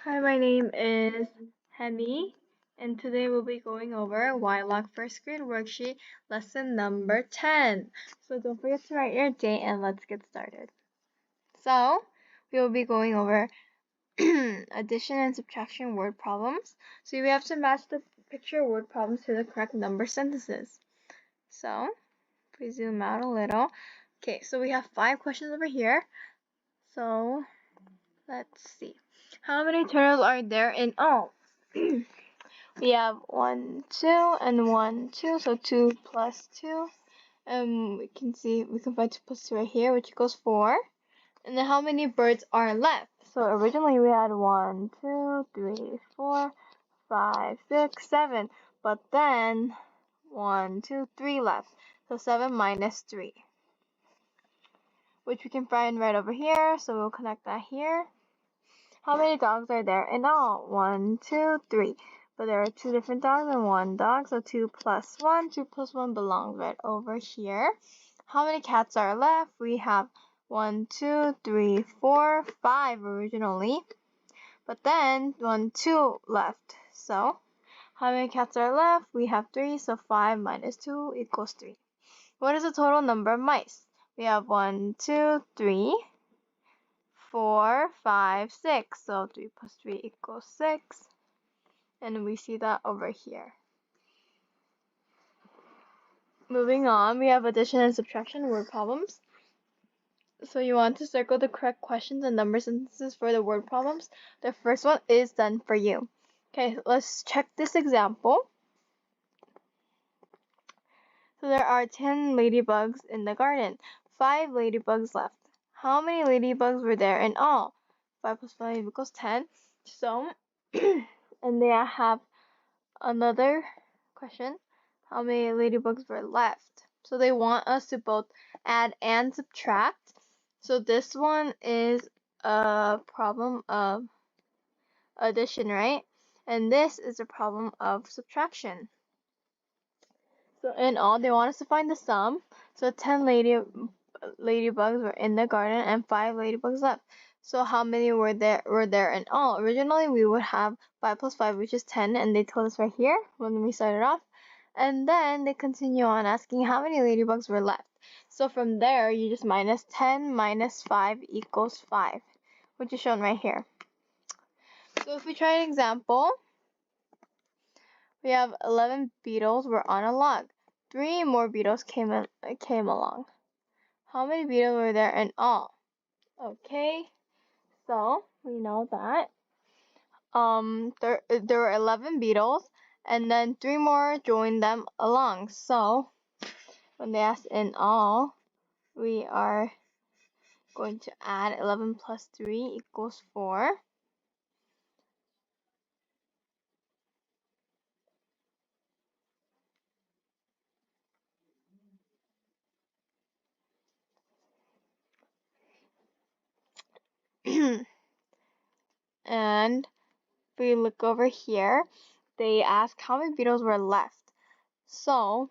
Hi, my name is Hemi, and today we'll be going over YLOG first grade worksheet lesson number 10. So don't forget to write your date and let's get started. So we will be going over addition and subtraction word problems. So we have to match the picture word problems to the correct number sentences. So if we zoom out a little. Okay, so we have 5 questions over here. So let's see. How many turtles are there in all? We have 1, 2, and 1, 2, so 2 plus 2. We can find 2 plus 2 right here, which equals 4. And then how many birds are left? So originally we had 1, 2, 3, 4, 5, 6, 7. But then 1, 2, 3 left. So 7 minus 3. Which we can find right over here, so we'll connect that here. How many dogs are there in all? 1, 2, 3. But there are 2 different dogs and 1 dog, so 2 plus 1. 2 plus 1 belongs right over here. How many cats are left? We have 1, 2, 3, 4, 5 originally. But then 1, 2 left. So how many cats are left? We have 3, so 5 minus 2 equals 3. What is the total number of mice? We have 1, 2, 3. 4, 5, 6. So 3 plus 3 equals 6. And we see that over here. Moving on, we have addition and subtraction word problems. So you want to circle the correct questions and number sentences for the word problems. The first one is done for you. Okay, let's check this example. So there are 10 ladybugs in the garden. 5 ladybugs left. How many ladybugs were there in all? 5 plus 5 equals 10. So, and they have another question. How many ladybugs were left? So they want us to both add and subtract. So this one is a problem of addition, right? And this is a problem of subtraction. So in all, they want us to find the sum. So 10 ladybugs were in the garden and 5 ladybugs left. So how many were there in all? Originally, we would have 5 plus 5, which is 10, and they told us right here when we started off. And then they continue on asking how many ladybugs were left. So from there, you just minus 10 minus 5 equals 5, which is shown right here. So if we try an example, we have 11 beetles were on a log. 3 more beetles came along. How many beetles were there in all? Okay, so we know that there were 11 beetles, and then 3 more joined them along. So when they asked in all, we are going to add 11 plus 3 equals 4. And if we look over here, they ask how many beetles were left. So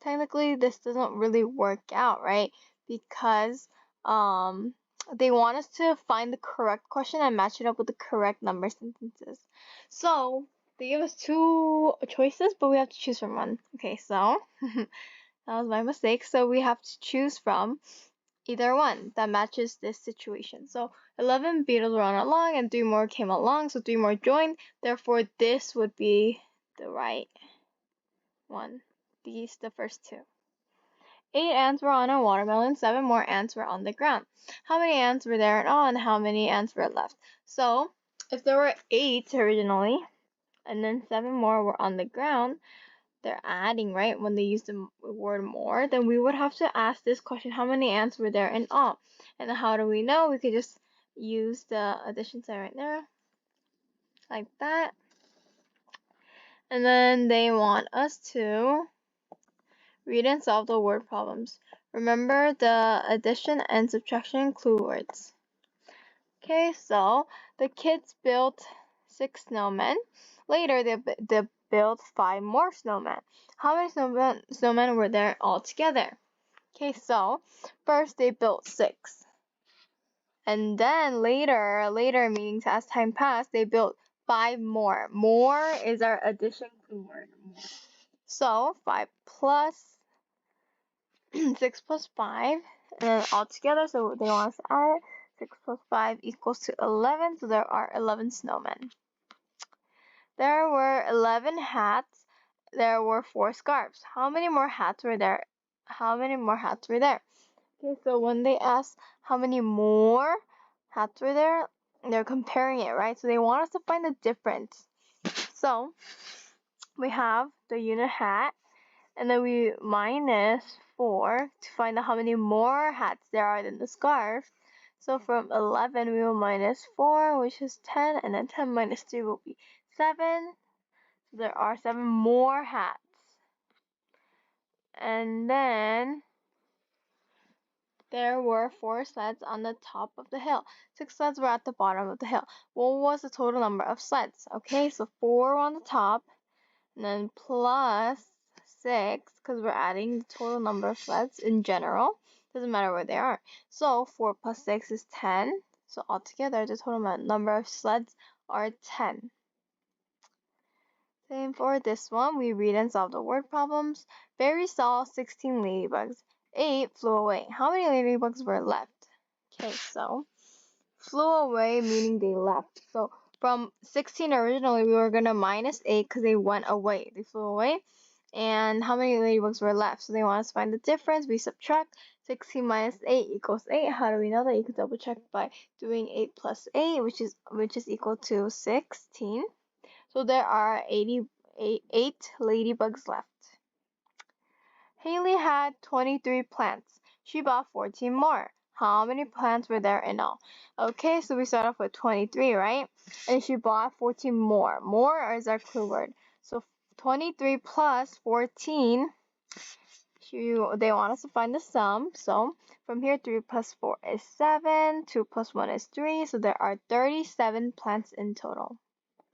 technically this doesn't really work out, right? Because they want us to find the correct question and match it up with the correct number sentences. So they give us 2 choices, but we have to choose from one. Okay, so that was my mistake. So we have to choose from either one that matches this situation. So 11 beetles were on a log and 3 more came along, so 3 more joined. Therefore, this would be the right one. These, the first 2. 8 ants were on a watermelon, 7 more ants were on the ground. How many ants were there in all, and how many ants were left? So, if there were 8 originally, and then 7 more were on the ground, they're adding, right? When they use the word more, then we would have to ask this question, how many ants were there in all? And how do we know? We could just use the addition sign right there, like that. And then they want us to read and solve the word problems. Remember, the addition and subtraction clue words. Okay, so the kids built 6 snowmen. Later, they built 5 more snowmen. How many snowmen were there altogether? Okay, so first they built 6. And then later meaning as time passed, they built 5 more. More is our addition clue word. So 5 plus 6 plus 5, and then all together, so they want us to add it. 6 plus 5 equals to 11, so there are 11 snowmen. There were 11 hats. There were 4 scarves. How many more hats were there? Okay, so when they ask how many more hats were there, they're comparing it, right? So they want us to find the difference. So we have the unit hat, and then we minus 4 to find out how many more hats there are than the scarf. So from 11, we will minus 4, which is 10, and then 10 minus 3 will be 7. So there are 7 more hats. And then there were 4 sleds on the top of the hill. 6 sleds were at the bottom of the hill. What was the total number of sleds? Okay, so 4 on the top, and then plus 6, because we're adding the total number of sleds in general. Doesn't matter where they are. So 4 plus 6 is 10. So altogether, the total number of sleds are 10. Same for this one. We read and solve the word problems. Barry saw 16 ladybugs. 8 flew away. How many ladybugs were left? Okay, so flew away meaning they left. So from 16 originally, we were going to minus 8 because they went away. They flew away. And how many ladybugs were left? So they want us to find the difference. We subtract. 16 minus 8 equals 8. How do we know that? You can double check by doing 8 plus 8, which is equal to 16. So there are 8 ladybugs left. Haley had 23 plants. She bought 14 more. How many plants were there in all? Okay, so we start off with 23, right? And she bought 14 more. More is our clue word. So 23 plus 14, they want us to find the sum. So from here, 3 plus 4 is 7. 2 plus 1 is 3. So there are 37 plants in total.